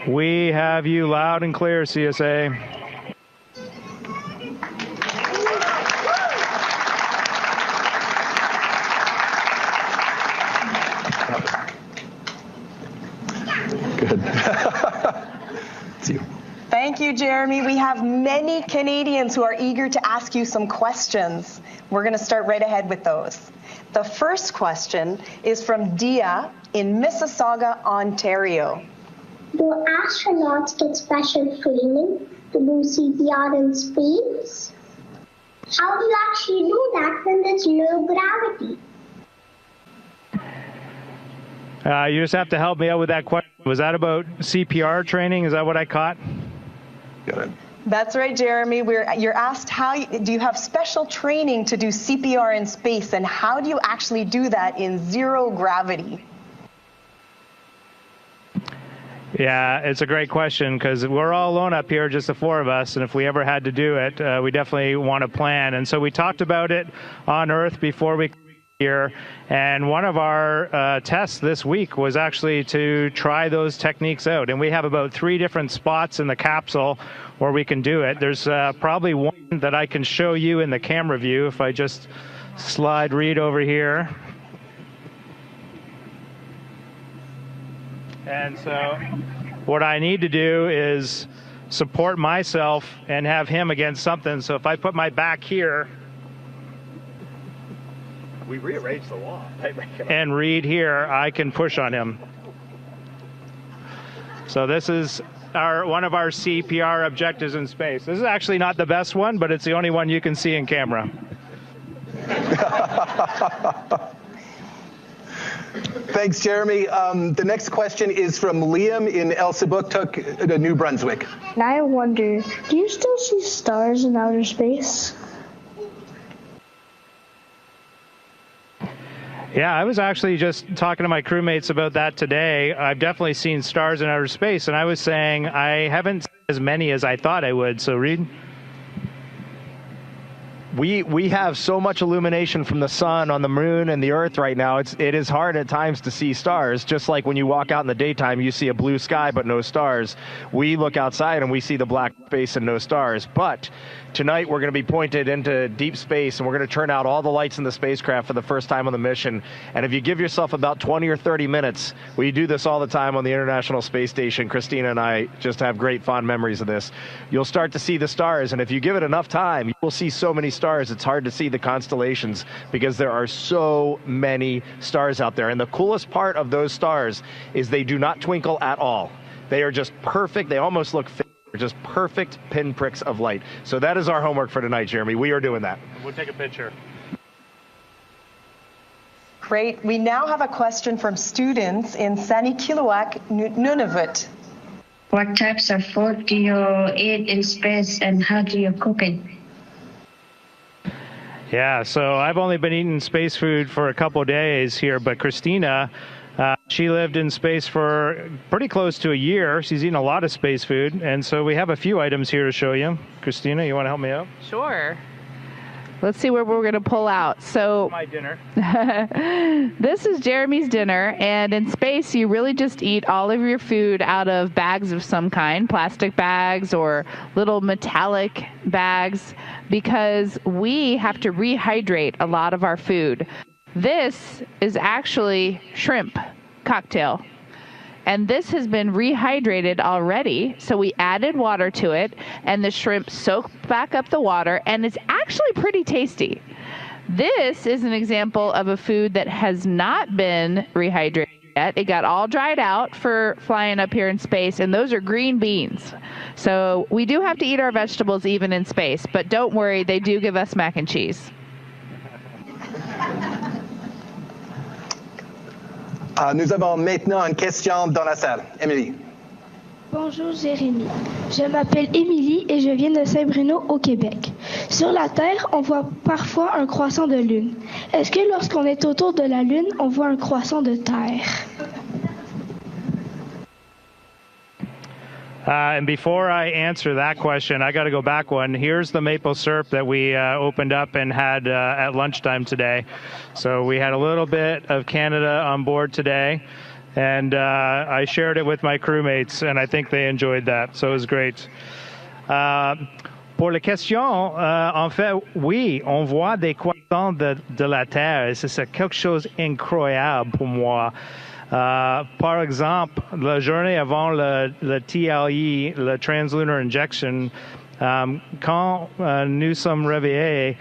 We have you loud and clear, CSA. Good. It's you. Thank you, Jeremy. We have many Canadians who are eager to ask you some questions. We're going to start right ahead with those. The first question is from Dia in Mississauga, Ontario. Do astronauts get special training to do CPR in space? How do you actually do that when there's no gravity? You just have to help me out with that question. Was that about CPR training? Is that what I caught? Got it. That's right, Jeremy. You're asked do you have special training to do CPR in space, and how do you actually do that in zero gravity? Yeah, it's a great question because we're all alone up here, just the four of us, and if we ever had to do it, we definitely want to plan. And so we talked about it on Earth before we here, and one of our tests this week was actually to try those techniques out, and we have about 3 different spots in the capsule where we can do it. There's probably one that I can show you in the camera view if I just slide Reed over here. And so what I need to do is support myself and have him against something. So if I put my back here, we rearranged the wall. And Reed here, I can push on him. So this is one of our CPR objectives in space. This is actually not the best one, but it's the only one you can see in camera. Thanks, Jeremy. The next question is from Liam in Elsipogtog, New Brunswick. And I wonder, do you still see stars in outer space? Yeah, I was actually just talking to my crewmates about that today. I've definitely seen stars in outer space, and I was saying I haven't seen as many as I thought I would. So, Reed? We have so much illumination from the sun on the moon and the earth right now. It is hard at times to see stars, just like when you walk out in the daytime, you see a blue sky but no stars. We look outside and we see the black space and no stars. But tonight we're going to be pointed into deep space, and we're going to turn out all the lights in the spacecraft for the first time on the mission. And if you give yourself about 20 or 30 minutes, we do this all the time on the International Space Station. Christina and I just have great fond memories of this. You'll start to see the stars, and if you give it enough time, you will see so many stars. It's hard to see the constellations because there are so many stars out there. And the coolest part of those stars is they do not twinkle at all. They are just perfect. They almost look fake. They're just perfect pinpricks of light. So that is our homework for tonight, Jeremy. We are doing that. We'll take a picture. Great. We now have a question from students in Sanikiluaq, Nunavut. What types of food do you eat in space, and how do you cook it? Yeah, so I've only been eating space food for a couple of days here, but Christina, she lived in space for pretty close to a year. She's eaten a lot of space food, and so we have a few items here to show you. Christina, you want to help me out? Sure. Let's see where we're going to pull out. So my dinner. This is Jeremy's dinner, and in space you really just eat all of your food out of bags of some kind, plastic bags or little metallic bags, because we have to rehydrate a lot of our food. This is actually shrimp cocktail. And this has been rehydrated already, so we added water to it, and the shrimp soaked back up the water, and it's actually pretty tasty. This is an example of a food that has not been rehydrated yet. It got all dried out for flying up here in space, and those are green beans. So we do have to eat our vegetables even in space, but don't worry, they do give us mac and cheese. Nous avons maintenant une question dans la salle. Émilie. Bonjour Jérémy, je m'appelle Émilie et je viens de Saint-Bruno au Québec. Sur la Terre, on voit parfois un croissant de lune. Est-ce que lorsqu'on est autour de la lune, on voit un croissant de terre? And before I answer that question, I got to go back one. Here's the maple syrup that we opened up and had at lunchtime today. So we had a little bit of Canada on board today. And I shared it with my crewmates, and I think they enjoyed that. So it was great. Pour la question, en fait, oui, on voit des croissants de la Terre. Et c'est quelque chose d'incroyable pour moi. Par exemple, la journée avant le TLE, le Translunar Injection, quand nous sommes réveillés,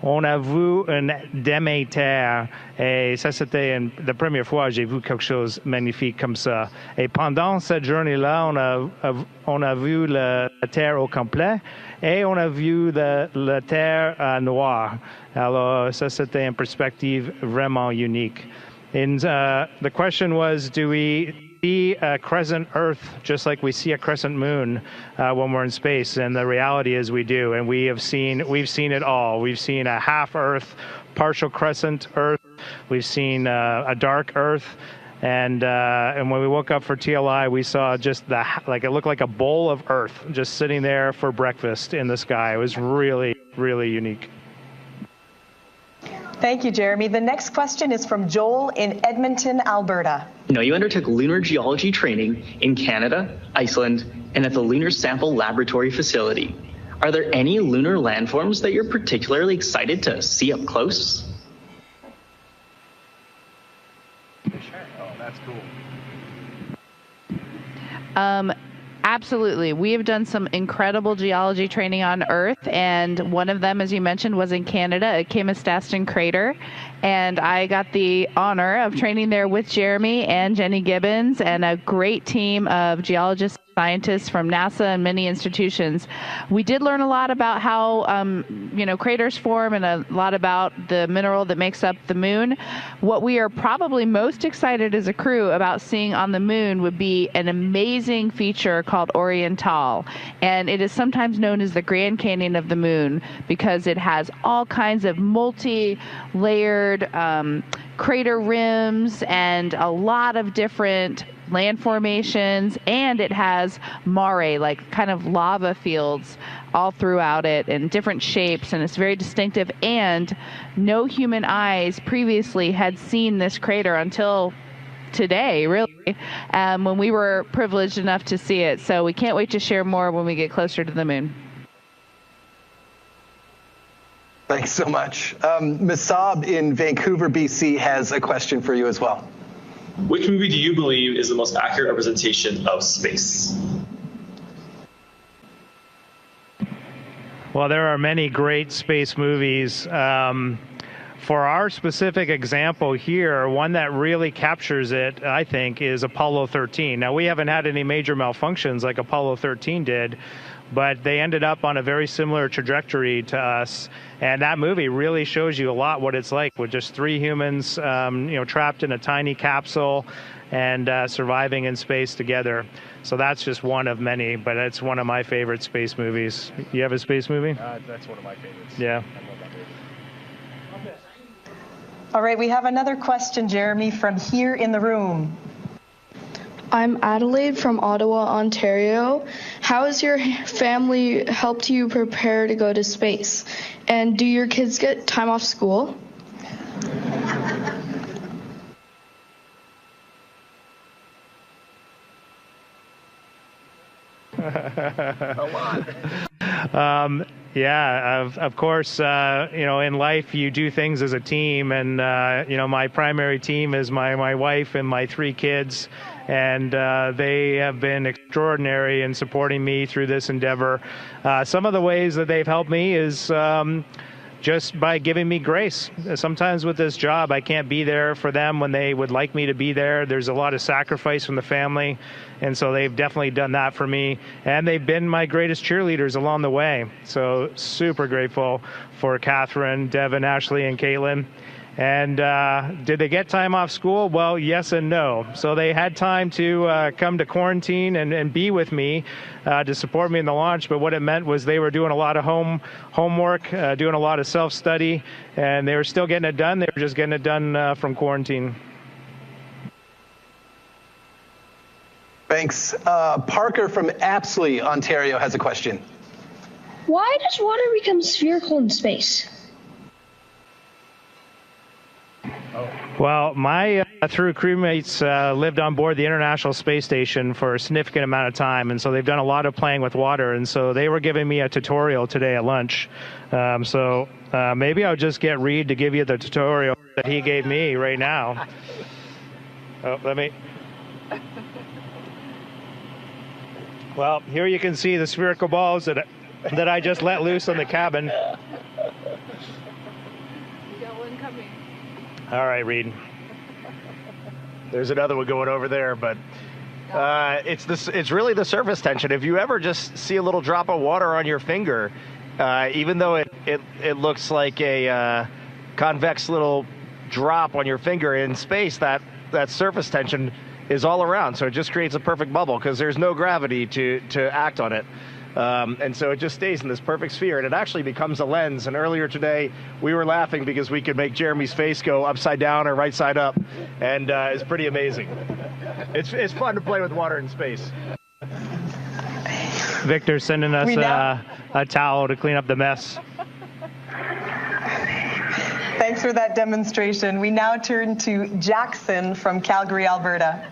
on a vu une demi-terre. Et ça, c'était la première fois que j'ai vu quelque chose de magnifique comme ça. Et pendant cette journée-là, on a vu la terre au complet et on a vu la terre noire. Alors, ça, c'était une perspective vraiment unique. And the question was, do we see a crescent Earth just like we see a crescent moon when we're in space? And the reality is we do, and we've seen it all. We've seen a half Earth, partial crescent Earth. We've seen a dark Earth, and when we woke up for TLI, we saw just it looked like a bowl of Earth just sitting there for breakfast in the sky. It was really, really unique. Thank you, Jeremy. The next question is from Joel in Edmonton, Alberta. You undertook lunar geology training in Canada, Iceland, and at the Lunar Sample Laboratory facility. Are there any lunar landforms that you're particularly excited to see up close? Oh, that's cool. Absolutely. We have done some incredible geology training on Earth, and one of them, as you mentioned, was in Canada at Kaimstaston Crater. And I got the honor of training there with Jeremy and Jenny Gibbons and a great team of geologists, scientists from NASA and many institutions. We did learn a lot about how, craters form and a lot about the mineral that makes up the moon. What we are probably most excited as a crew about seeing on the moon would be an amazing feature called Oriental. And it is sometimes known as the Grand Canyon of the moon because it has all kinds of multi-layered crater rims and a lot of different land formations, and it has mare, like kind of lava fields all throughout it in different shapes, and it's very distinctive, and no human eyes previously had seen this crater until today, really, when we were privileged enough to see it. So we can't wait to share more when we get closer to the moon. Thanks so much. Masab in Vancouver, BC has a question for you as well. Which movie do you believe is the most accurate representation of space? Well, there are many great space movies. For our specific example here, one that really captures it, I think, is Apollo 13. Now, we haven't had any major malfunctions like Apollo 13 did, but they ended up on a very similar trajectory to us. And that movie really shows you a lot what it's like with just 3 humans, trapped in a tiny capsule and surviving in space together. So that's just one of many, but it's one of my favorite space movies. You have a space movie? That's one of my favorites. Yeah. I love that movie. All right, we have another question, Jeremy, from here in the room. I'm Adelaide from Ottawa, Ontario. How has your family helped you prepare to go to space? And do your kids get time off school? A lot. Of course, in life you do things as a team, and my primary team is my wife and my 3 kids, and they have been extraordinary in supporting me through this endeavor. Some of the ways that they've helped me is just by giving me grace. Sometimes with this job, I can't be there for them when they would like me to be there. There's a lot of sacrifice from the family, and so they've definitely done that for me. And they've been my greatest cheerleaders along the way. So super grateful for Catherine, Devin, Ashley, and Caitlin. And did they get time off school? Well, yes and no. So they had time to come to quarantine and be with me to support me in the launch. But what it meant was they were doing a lot of homework, doing a lot of self-study, and they were still getting it done. They were just getting it done from quarantine. Thanks. Parker from Apsley, Ontario, has a question. Why does water become spherical in space? Well, my through crewmates lived on board the International Space Station for a significant amount of time, and so they've done a lot of playing with water, and so they were giving me a tutorial today at lunch. Maybe I'll just get Reed to give you the tutorial that he gave me right now. Oh, Well, here you can see the spherical balls that I just let loose on the cabin. All right, Reed. There's another one going over there, but it's really the surface tension. If you ever just see a little drop of water on your finger, even though it looks like a convex little drop on your finger in space, that surface tension is all around. So it just creates a perfect bubble because there's no gravity to act on it. And so it just stays in this perfect sphere, and it actually becomes a lens. And earlier today, we were laughing because we could make Jeremy's face go upside down or right side up, and it's pretty amazing. It's fun to play with water in space. Victor's sending us a towel to clean up the mess. Thanks for that demonstration. We now turn to Jackson from Calgary, Alberta.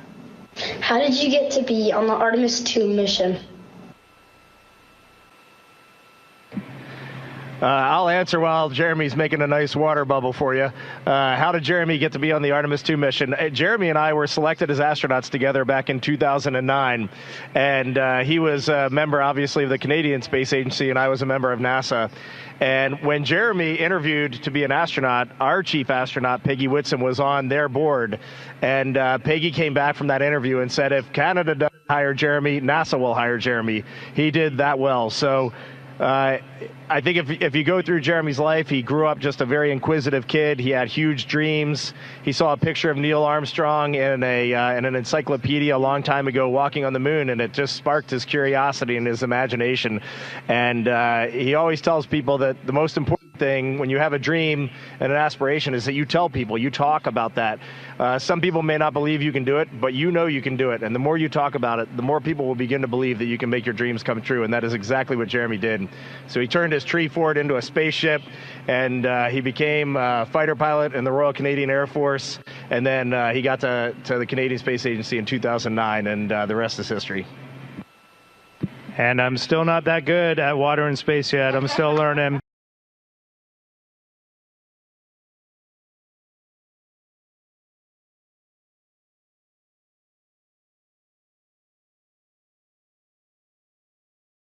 How did you get to be on the Artemis 2 mission? I'll answer while Jeremy's making a nice water bubble for you. How did Jeremy get to be on the Artemis 2 mission? Jeremy and I were selected as astronauts together back in 2009, and he was a member, obviously, of the Canadian Space Agency, and I was a member of NASA. And when Jeremy interviewed to be an astronaut, our chief astronaut, Peggy Whitson, was on their board. And Peggy came back from that interview and said, if Canada doesn't hire Jeremy, NASA will hire Jeremy. He did that well. So I think if you go through Jeremy's life, he grew up just a very inquisitive kid. He had huge dreams. He saw a picture of Neil Armstrong in an encyclopedia a long time ago walking on the moon, and it just sparked his curiosity and his imagination. And he always tells people that the most important thing when you have a dream and an aspiration is that you tell people, you talk about that. Some people may not believe you can do it, but you know you can do it. And the more you talk about it, the more people will begin to believe that you can make your dreams come true. And that is exactly what Jeremy did. So he turned his tree fort into a spaceship, and he became a fighter pilot in the Royal Canadian Air Force. And then he got to the Canadian Space Agency in 2009, and the rest is history. And I'm still not that good at water and space yet. I'm still learning.